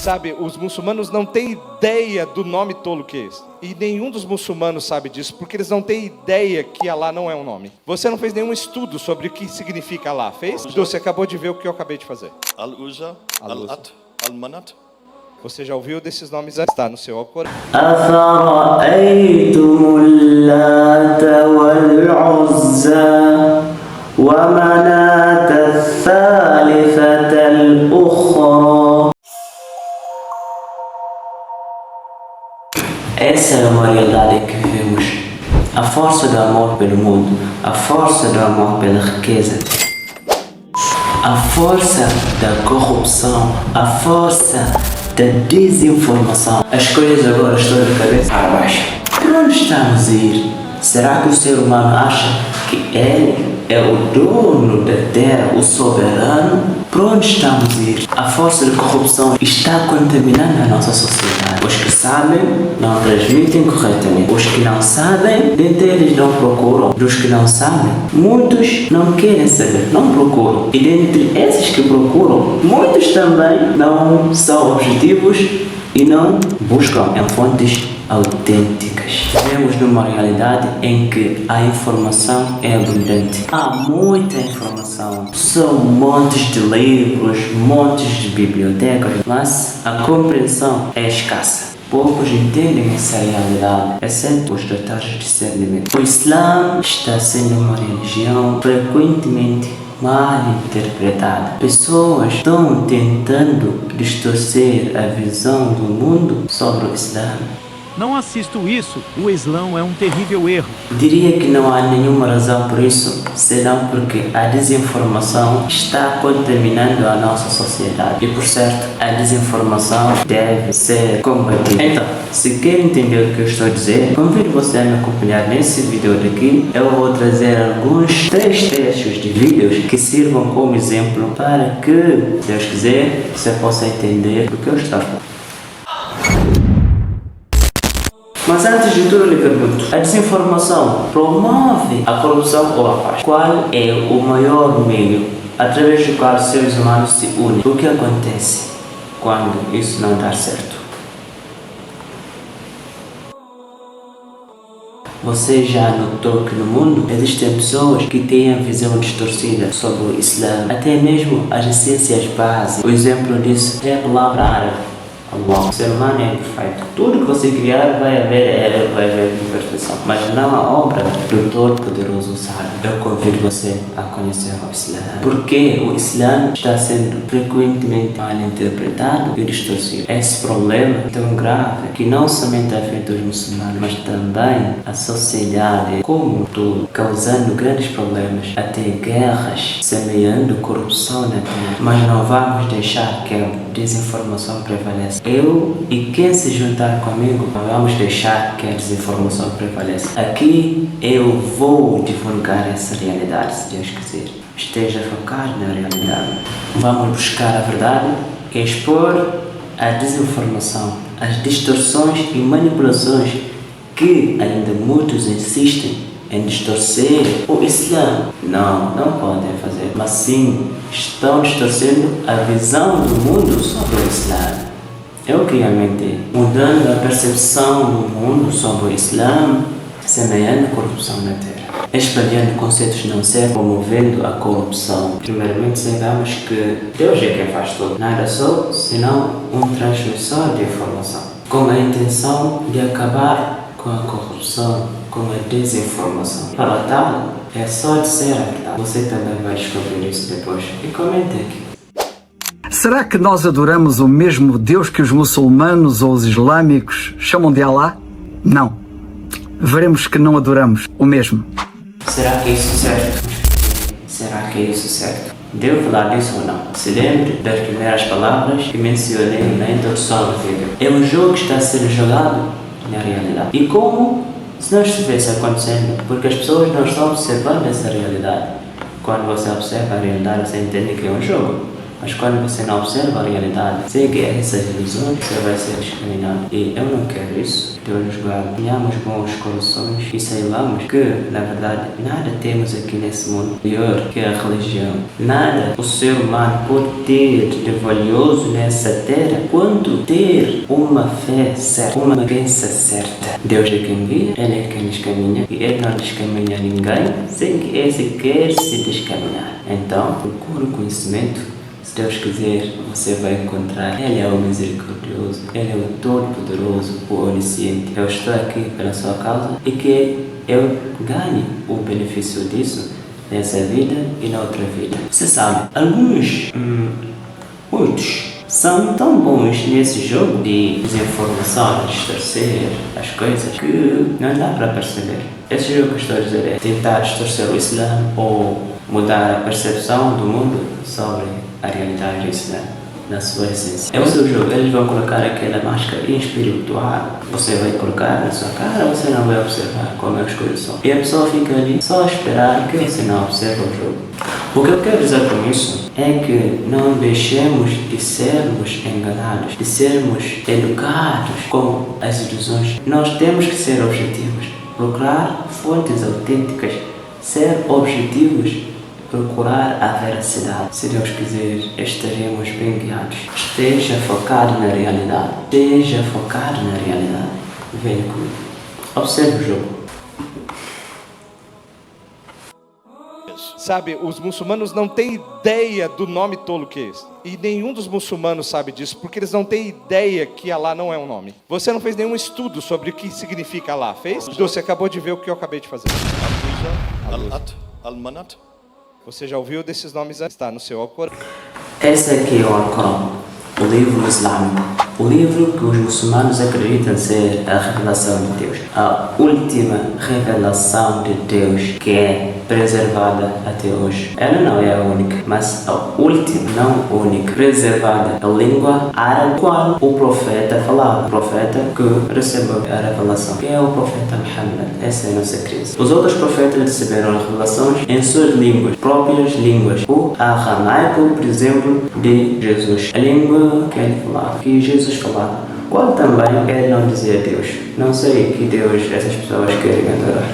Sabe, os muçulmanos não têm ideia do nome tolo que é esse. E nenhum dos muçulmanos sabe disso, porque eles não têm ideia que Alá não é um nome. Você não fez nenhum estudo sobre o que significa Alá, fez? Você acabou de ver o que eu acabei de fazer. Al-Uzza, Al-At, Al-Manat. Você já ouviu desses nomes? Está no seu Alcorão. أفرأيتم اللات والعزى ومناة الثالثة الأخرى. Essa é uma realidade que vivemos. A força do amor pelo mundo, a força do amor pela riqueza, a força da corrupção, a força da desinformação. As coisas agora estão de cabeça para baixo. Para onde estamos a ir? Será que o ser humano acha que ele é o dono da terra, o soberano? Para onde estamos a ir? A força da corrupção está contaminando a nossa sociedade. Os que sabem não transmitem corretamente. Os que não sabem, dentre eles não procuram. Dos que não sabem, muitos não querem saber, não procuram. E dentre esses que procuram, muitos também não são objetivos e não buscam em fontes autênticas. Vivemos numa realidade em que a informação é abundante. Há muita informação. São montes de livros, montes de bibliotecas, mas a compreensão é escassa. Poucos entendem essa realidade, exceto os dotados de discernimento. O Islã está sendo uma religião frequentemente mal interpretada. Pessoas estão tentando distorcer a visão do mundo sobre o Islã. Não assisto isso. O Islã é um terrível erro. Diria que não há nenhuma razão por isso, senão porque a desinformação está contaminando a nossa sociedade. E por certo, a desinformação deve ser combatida. Então, se quer entender o que eu estou a dizer, convido você a me acompanhar nesse vídeo daqui. Eu vou trazer alguns 3 trechos de vídeos que sirvam como exemplo para que, se Deus quiser, você possa entender o que eu estou a falar. Mas antes de tudo, eu lhe pergunto: a desinformação promove a corrupção ou a paz? Qual é o maior meio através do qual os seres humanos se unem? O que acontece quando isso não dá certo? Você já notou que no mundo existem pessoas que têm a visão distorcida sobre o Islã, até mesmo as essências básicas. O exemplo disso é a palavra árabe. Allah. O ser humano é perfeito. Tudo que você criar vai haver imperfeição. Mas não a obra do Todo-Poderoso sabe. Eu convido você a conhecer o Islã. Porque o Islã está sendo frequentemente mal interpretado e distorcido. Esse problema é tão grave que não somente afeta os muçulmanos, mas também a sociedade como um todo, causando grandes problemas, até guerras, semeando corrupção na terra. Mas não vamos deixar que a desinformação prevaleça. Eu e quem se juntar comigo, vamos deixar que a desinformação prevaleça. Aqui eu vou divulgar essa realidade, se Deus quiser. Esteja focado na realidade. Vamos buscar a verdade e expor a desinformação, as distorções e manipulações que ainda muitos insistem em distorcer o Islã. Não podem fazer, mas sim estão distorcendo a visão do mundo sobre o Islã. Eu queria mentir, mudando a percepção do mundo sobre o Islã, semeando corrupção na terra, espalhando conceitos não certos, promovendo a corrupção. Primeiramente, saibamos que Deus é quem faz tudo. Nada sou, senão um transmissor de informação, com a intenção de acabar com a corrupção, com a desinformação. Para tal, é só dizer a verdade. Você também vai descobrir isso depois. E comente aqui. Será que nós adoramos o mesmo Deus que os muçulmanos ou os islâmicos chamam de Alá? Não. Veremos que não adoramos o mesmo. Será que é isso certo? Será que é isso certo? Devo falar disso ou não? Se lembre das primeiras palavras que mencionei na introdução do vídeo. É um jogo que está sendo jogado na realidade. E como se não estivesse acontecendo? Porque as pessoas não estão observando essa realidade. Quando você observa a realidade, você entende que é um jogo. Mas quando você não observa a realidade, segue essas ilusões, você vai ser discriminado. E eu não quero isso. Deus nos guarde. Tenhamos bons corações e saibamos que, na verdade, nada temos aqui nesse mundo melhor que a religião. Nada o ser humano pode ter de valioso nessa terra quanto ter uma fé certa, uma crença certa. Deus é quem guia, Ele é quem descaminha e Ele não descaminha ninguém sem que esse quer se descaminhar. Então, procure o conhecimento. Se Deus quiser, você vai encontrar. Ele é o misericordioso, Ele é o todo-poderoso, o onisciente. Eu estou aqui pela sua causa e que eu ganhe o benefício disso nessa vida e na outra vida. Você sabe, muitos são tão bons nesse jogo de desinformação, de distorcer as coisas, que não dá para perceber. Esse jogo que estou a dizer é tentar distorcer o Islã ou mudar a percepção do mundo sobre a realidade do Islã na sua essência. É o seu jogo. Eles vão colocar aquela máscara espiritual. Você vai colocar na sua cara, você não vai observar como é as coisas são. E a pessoa fica ali só a esperar que você não observe o jogo. O que eu quero dizer com isso é que não deixemos de sermos enganados, de sermos educados com as ilusões. Nós temos que ser objetivos, procurar fontes autênticas, ser objetivos, procurar a veracidade. Se Deus quiser, estaremos bem guiados. Esteja focado na realidade. Esteja focado na realidade. Venha comigo. Observe o jogo. Sabe, os muçulmanos não têm ideia do nome tolo que é esse. E nenhum dos muçulmanos sabe disso, porque eles não têm ideia que Alá não é um nome. Você não fez nenhum estudo sobre o que significa Alá, fez? Você acabou de ver o que eu acabei de fazer. Al-At, Al-Manat. Você já ouviu desses nomes antes? Está no seu Alcorão. Esse aqui é o Alcorão, o livro islâmico. O livro que os muçulmanos acreditam ser a revelação de Deus. A última revelação de Deus que é preservada até hoje. Ela não é a única, mas a última, não única, preservada. A língua árabe, qual o profeta falava. O profeta que recebeu a revelação. Que é o profeta Muhammad. Essa é a nossa crença. Os outros profetas receberam as revelações em suas línguas, próprias línguas. O aramaico, por exemplo, de Jesus. A língua que ele falava, que Jesus falava. Qual também ele não dizia Deus. Não sei que Deus essas pessoas querem adorar.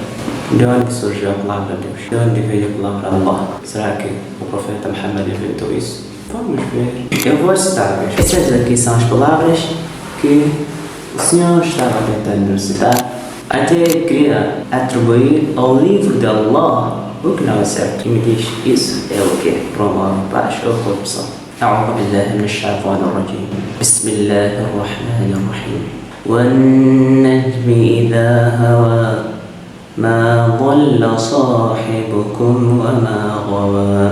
De onde surgiu a palavra Deus? De onde veio a palavra Allah? Será que o profeta Muhammad inventou isso? Vamos ver. Eu vou citar. Essas aqui são as palavras que o Senhor estava tentando citar. Até queria atribuir ao livro de Allah o que não é certo. E me diz, isso é o que promove paz ou corrupção. أعوذ بالله من الشيطان الرجيم بسم الله الرحمن الرحيم والنجم إذا هوى ما ضل صاحبكم وما غوى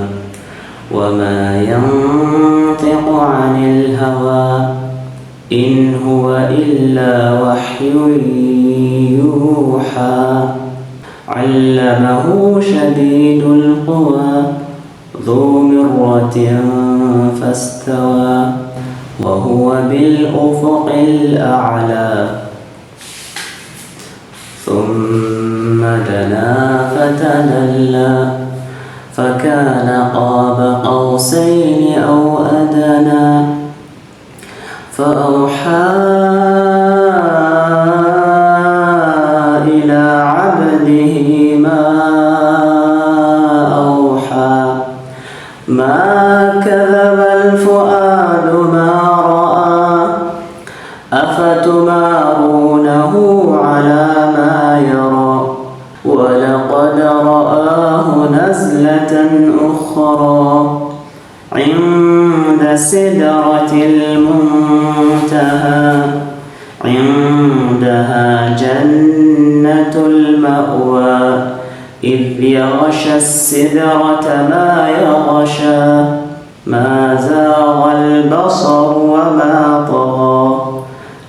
وما ينطق عن الهوى إن هو إلا وحي يوحى علمه شديد القوى ذو مرة فاستوى وهو بالأفق الأعلى ثم دنا فتدلى فكان قاب قوسين أو أدنى فأوحى إلى عبده ما أوحى ما كذب الفؤاد ما رأى أفتمارونه على ما يرى ولقد رآه نزلة أخرى عند سدرة المنتهى عندها جنة المأوى إذ يغشى السدرة ما يغشى ما زاغ البصر وما طغى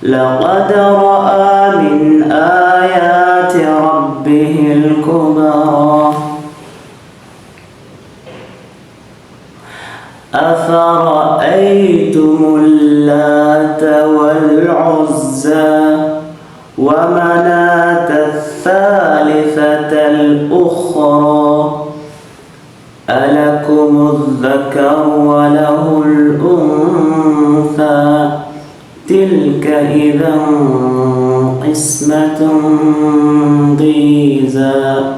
لقد رأى من آيات ربه الكبرى أفرأيتم اللات والعزى ومناة الثالثة الأخرى ألكم لكم الذكر وله الأنثى تلك إذا قسمة ضيزى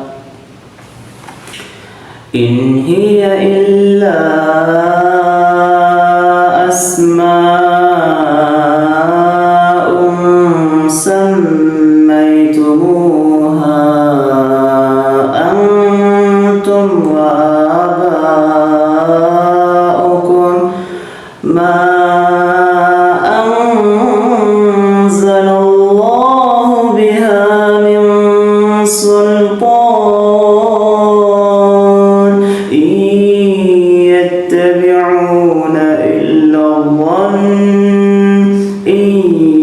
إن هي إلا أسماء سميتموها أنتم وآباؤكم ما أنزل الله بها من سلطان إن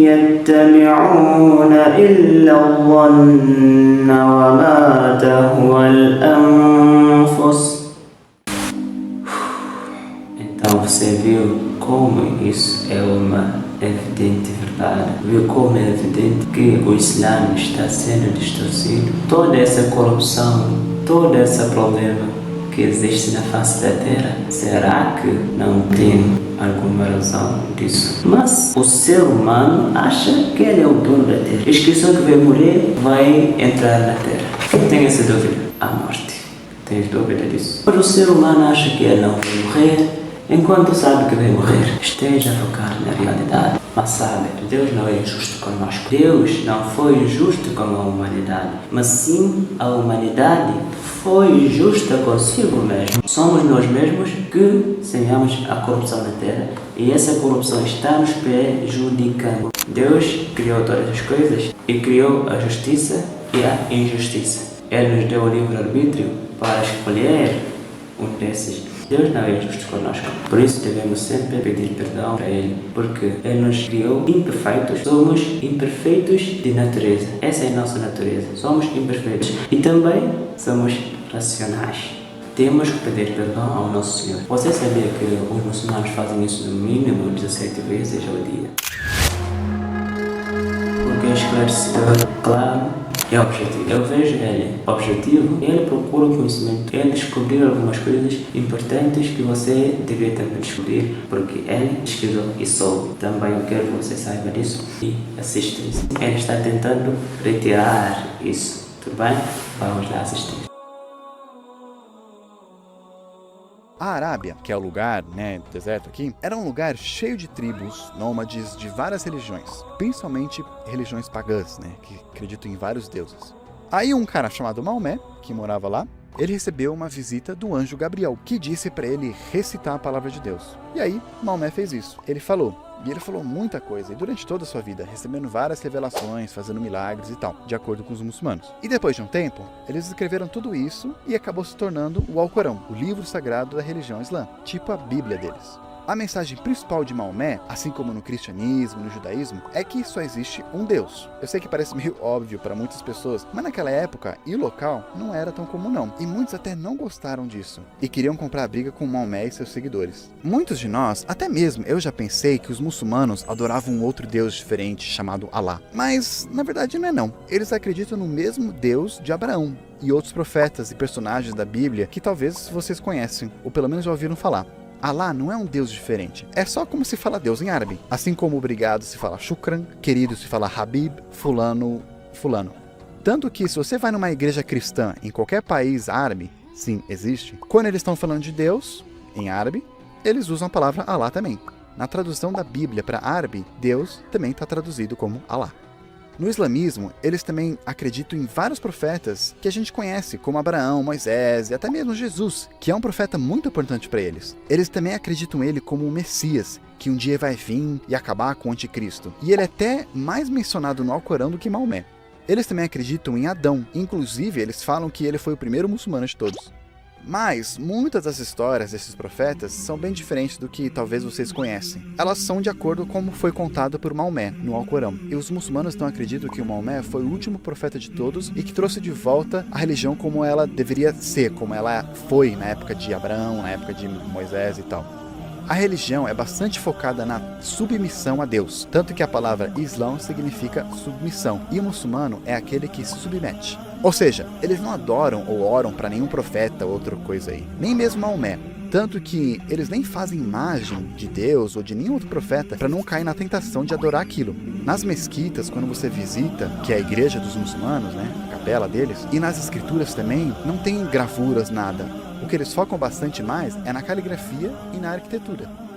يتبعون إلا الظن وما تهوى الأنفس. Então você viu como isso é uma evidente verdade? Viu como é evidente que o Islã está sendo distorcido? Toda essa corrupção, todo esse problema que existe na face da terra, será que não tem alguma razão disso? Mas o ser humano acha que ele é o dono da terra. Diz que só que vai morrer, vai entrar na terra. Quem tem essa dúvida? A morte. Tens dúvida disso? Mas o ser humano acha que ele não vai morrer, enquanto sabe que vai morrer. Esteja a focar na realidade. Mas sabe, Deus não é injusto conosco. Deus não foi justo com a humanidade, mas sim a humanidade foi justa consigo mesmo. Somos nós mesmos que semeamos a corrupção na terra e essa corrupção está nos prejudicando. Deus criou todas as coisas e criou a justiça e a injustiça. Ele nos deu o livre-arbítrio para escolher um desses. Deus não é justo conosco, por isso devemos sempre pedir perdão para Ele, porque Ele nos criou imperfeitos, somos imperfeitos de natureza, essa é a nossa natureza, somos imperfeitos e também somos racionais. Temos que pedir perdão ao nosso Senhor. Você sabia que os muçulmanos fazem isso no mínimo 17 vezes ao dia? Porque é esclarecedor, claro, é objetivo. Eu vejo ele objetivo, ele procura conhecimento, ele descobrir algumas coisas importantes que você devia também descobrir, porque ele pesquisou e soube. Também eu quero que você saiba disso e assista isso. Ele está tentando retirar isso, tudo bem? Vamos lá assistir. A Arábia, que é o lugar, do deserto aqui, era um lugar cheio de tribos nômades de várias religiões, principalmente religiões pagãs, que acreditam em vários deuses. Aí um cara chamado Maomé, que morava lá, ele recebeu uma visita do anjo Gabriel, que disse para ele recitar a palavra de Deus. E aí, Maomé fez isso. Ele falou muita coisa, e durante toda a sua vida, recebendo várias revelações, fazendo milagres e tal, de acordo com os muçulmanos. E depois de um tempo, eles escreveram tudo isso e acabou se tornando o Alcorão, o livro sagrado da religião islã, tipo a Bíblia deles. A mensagem principal de Maomé, assim como no cristianismo, no judaísmo, é que só existe um Deus. Eu sei que parece meio óbvio para muitas pessoas, mas naquela época e local não era tão comum não. E muitos até não gostaram disso e queriam comprar briga com Maomé e seus seguidores. Muitos de nós, até mesmo eu já pensei que os muçulmanos adoravam um outro Deus diferente chamado Alá. Mas na verdade não é não. Eles acreditam no mesmo Deus de Abraão e outros profetas e personagens da Bíblia que talvez vocês conhecem, ou pelo menos já ouviram falar. Alá não é um Deus diferente, é só como se fala Deus em árabe. Assim como obrigado se fala shukran, querido se fala habib, fulano. Tanto que se você vai numa igreja cristã em qualquer país árabe, sim, existe, quando eles estão falando de Deus, em árabe, eles usam a palavra Alá também. Na tradução da Bíblia para árabe, Deus também está traduzido como Alá. No islamismo, eles também acreditam em vários profetas que a gente conhece, como Abraão, Moisés e até mesmo Jesus, que é um profeta muito importante para eles. Eles também acreditam nele como o Messias, que um dia vai vir e acabar com o anticristo. E ele é até mais mencionado no Alcorão do que Maomé. Eles também acreditam em Adão, inclusive eles falam que ele foi o primeiro muçulmano de todos. Mas muitas das histórias desses profetas são bem diferentes do que talvez vocês conhecem. Elas são de acordo com como foi contado por Maomé no Alcorão. E os muçulmanos não acreditam que o Maomé foi o último profeta de todos e que trouxe de volta a religião como ela deveria ser, como ela foi na época de Abraão, na época de Moisés e tal. A religião é bastante focada na submissão a Deus, tanto que a palavra Islã significa submissão, e o muçulmano é aquele que se submete. Ou seja, eles não adoram ou oram para nenhum profeta ou outra coisa aí, nem mesmo Maomé. Tanto que eles nem fazem imagem de Deus ou de nenhum outro profeta para não cair na tentação de adorar aquilo. Nas mesquitas, quando você visita, que é a igreja dos muçulmanos, né, a capela deles, e nas escrituras também, não tem gravuras, nada. O que eles focam bastante mais é na caligrafia e na arquitetura.